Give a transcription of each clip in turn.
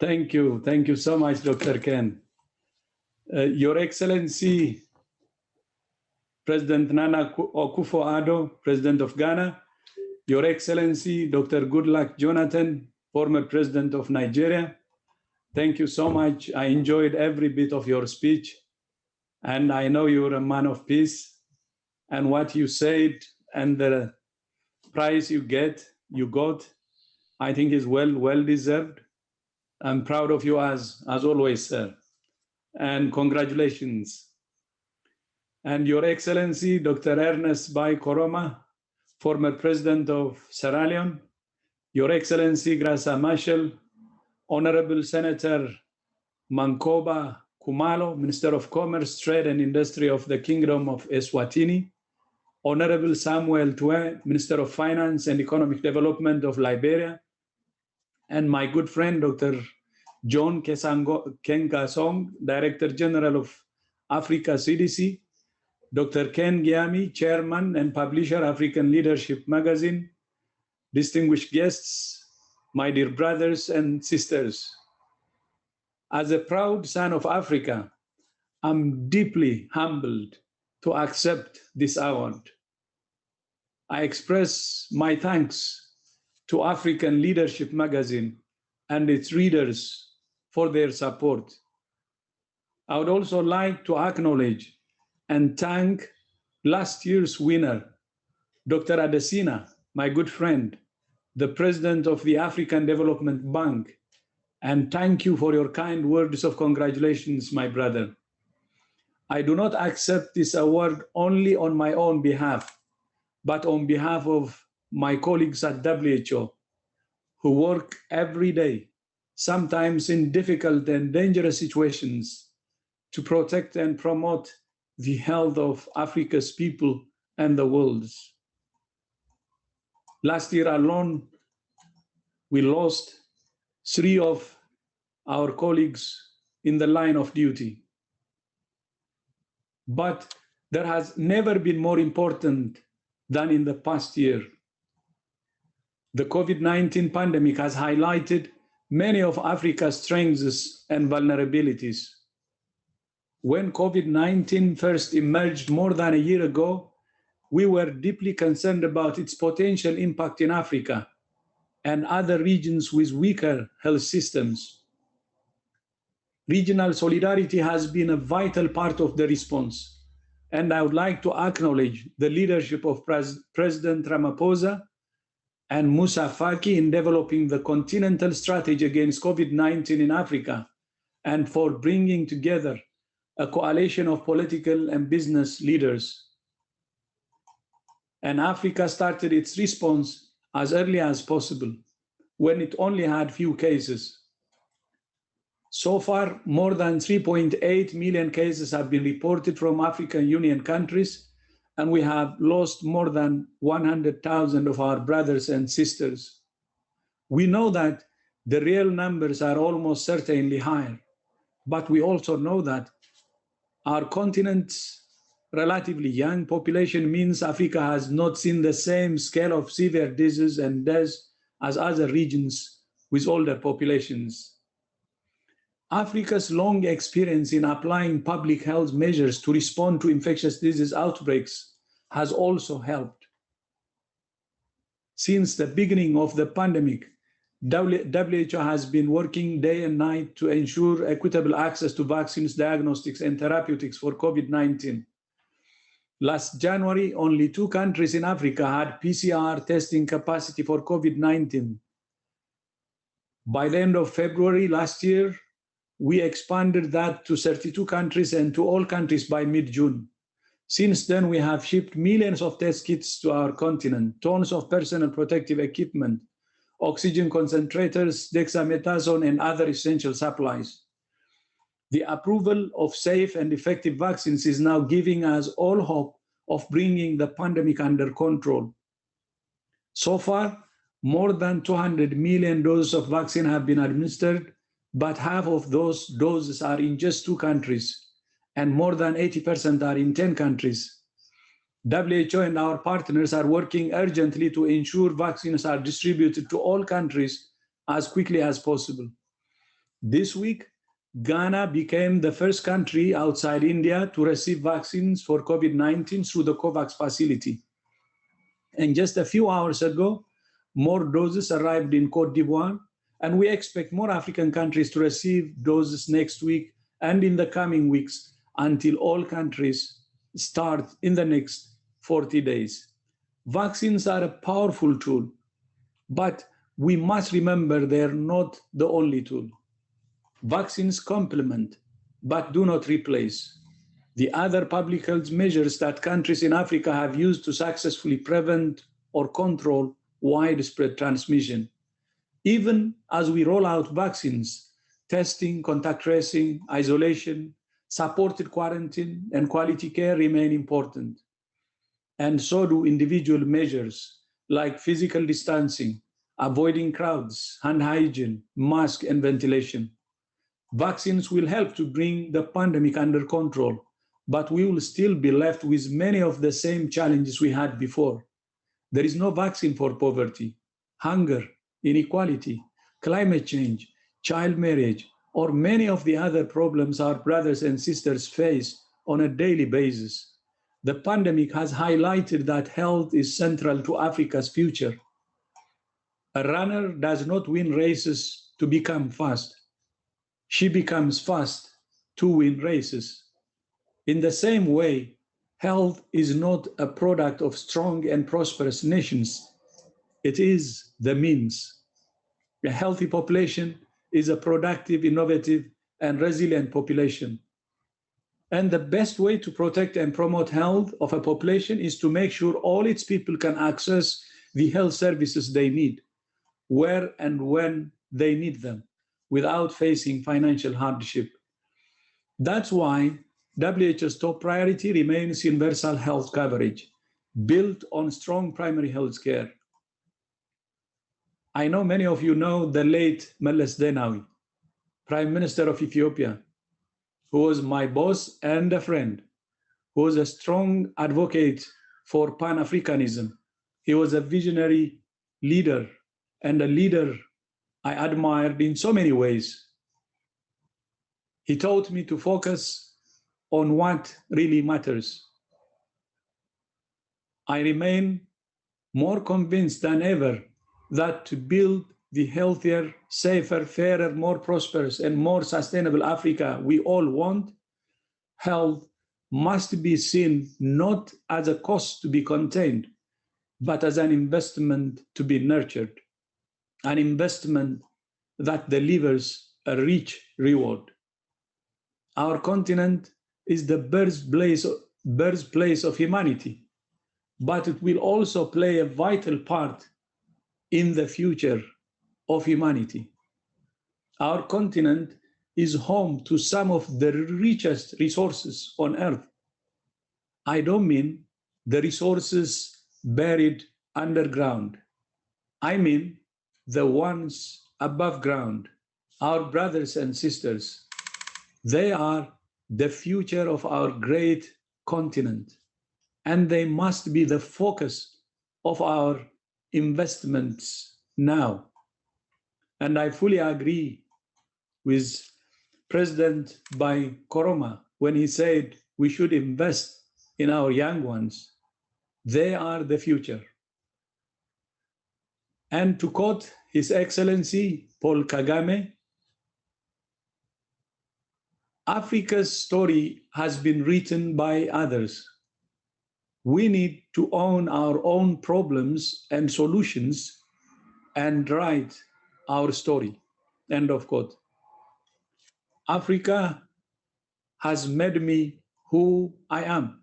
Thank you. Thank you so much, Dr. Ken. Your Excellency, President Nana Akufo-Addo, President of Ghana, Your Excellency, Dr. Goodluck Jonathan, former President of Nigeria, thank you so much. I enjoyed every bit of your speech, and I know you're a man of peace, and what you said and the prize you got, I think is well deserved. I'm proud of you as always, sir, and congratulations. And Your Excellency, Dr. Ernest Bai Koroma, former President of Sierra Leone, Your Excellency, Graça Machel, Honorable Senator Mankoba Kumalo, Minister of Commerce, Trade and Industry of the Kingdom of Eswatini, Honorable Samuel Tue, Minister of Finance and Economic Development of Liberia, and my good friend, Dr. John Kengasong, Director General of Africa CDC, Dr. Ken Giami, Chairman and Publisher, African Leadership Magazine, distinguished guests, my dear brothers and sisters. As a proud son of Africa, I'm deeply humbled to accept this award. I express my thanks to African Leadership Magazine and its readers for their support. I would also like to acknowledge and thank last year's winner, Dr. Adesina, my good friend, the President of the African Development Bank, and thank you for your kind words of congratulations, my brother. I do not accept this award only on my own behalf, but on behalf of my colleagues at WHO, who work every day, sometimes in difficult and dangerous situations, to protect and promote the health of Africa's people and the world's. Last year alone, we lost 3 of our colleagues in the line of duty. But there has never been more important than in the past year. The COVID-19 pandemic has highlighted many of Africa's strengths and vulnerabilities. When COVID-19 first emerged more than a year ago, we were deeply concerned about its potential impact in Africa and other regions with weaker health systems. Regional solidarity has been a vital part of the response, and I would like to acknowledge the leadership of President Ramaphosa and Moussa Faki in developing the continental strategy against COVID-19 in Africa and for bringing together a coalition of political and business leaders. And Africa started its response as early as possible, when it only had few cases. So far, more than 3.8 million cases have been reported from African Union countries, and we have lost more than 100,000 of our brothers and sisters. We know that the real numbers are almost certainly higher, but we also know that our continent's relatively young population means Africa has not seen the same scale of severe disease and deaths as other regions with older populations. Africa's long experience in applying public health measures to respond to infectious disease outbreaks has also helped. Since the beginning of the pandemic, WHO has been working day and night to ensure equitable access to vaccines, diagnostics, and therapeutics for COVID-19. Last January, only 2 countries in Africa had PCR testing capacity for COVID-19. By the end of February last year, we expanded that to 32 countries and to all countries by mid-June. Since then, we have shipped millions of test kits to our continent, tons of personal protective equipment, oxygen concentrators, dexamethasone, and other essential supplies. The approval of safe and effective vaccines is now giving us all hope of bringing the pandemic under control. So far, more than 200 million doses of vaccine have been administered, but half of those doses are in just 2 countries, and more than 80% are in 10 countries. WHO and our partners are working urgently to ensure vaccines are distributed to all countries as quickly as possible. This week, Ghana became the first country outside India to receive vaccines for COVID-19 through the COVAX facility. And just a few hours ago, more doses arrived in Côte d'Ivoire, and we expect more African countries to receive doses next week and in the coming weeks until all countries start in the next 40 days. Vaccines are a powerful tool, but we must remember they're not the only tool. Vaccines complement, but do not replace the other public health measures that countries in Africa have used to successfully prevent or control widespread transmission. Even as we roll out vaccines, testing, contact tracing, isolation, supported quarantine, and quality care remain important. And so do individual measures like physical distancing, avoiding crowds, hand hygiene, mask, and ventilation. Vaccines will help to bring the pandemic under control, but we will still be left with many of the same challenges we had before. There is no vaccine for poverty, hunger, inequality, climate change, child marriage, or many of the other problems our brothers and sisters face on a daily basis. The pandemic has highlighted that health is central to Africa's future. A runner does not win races to become fast. She becomes fast to win races. In the same way, health is not a product of strong and prosperous nations. It is the means. A healthy population is a productive, innovative, and resilient population. And the best way to protect and promote health of a population is to make sure all its people can access the health services they need, where and when they need them, without facing financial hardship. That's why WHO's top priority remains universal health coverage, built on strong primary health care. I know many of you know the late Meles Zenawi, Prime Minister of Ethiopia, who was my boss and a friend, who was a strong advocate for Pan-Africanism. He was a visionary leader and a leader I admired in so many ways. He taught me to focus on what really matters. I remain more convinced than ever that to build the healthier, safer, fairer, more prosperous, and more sustainable Africa we all want, health must be seen not as a cost to be contained, but as an investment to be nurtured, an investment that delivers a rich reward. Our continent is the birthplace of humanity, but it will also play a vital part in the future of humanity. Our continent is home to some of the richest resources on Earth. I don't mean the resources buried underground. I mean the ones above ground, our brothers and sisters. They are the future of our great continent, and they must be the focus of our investments now. And I fully agree with President Bai Koroma when he said we should invest in our young ones. They are the future. And to quote His Excellency Paul Kagame, Africa's story has been written by others. We need to own our own problems and solutions and write our story. End of quote. Africa has made me who I am,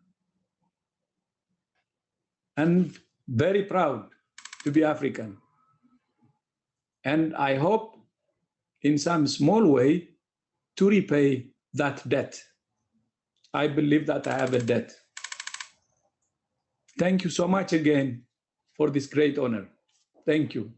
and very proud to be African. And I hope in some small way to repay that debt. I believe that I have a debt. Thank you so much again for this great honor. Thank you.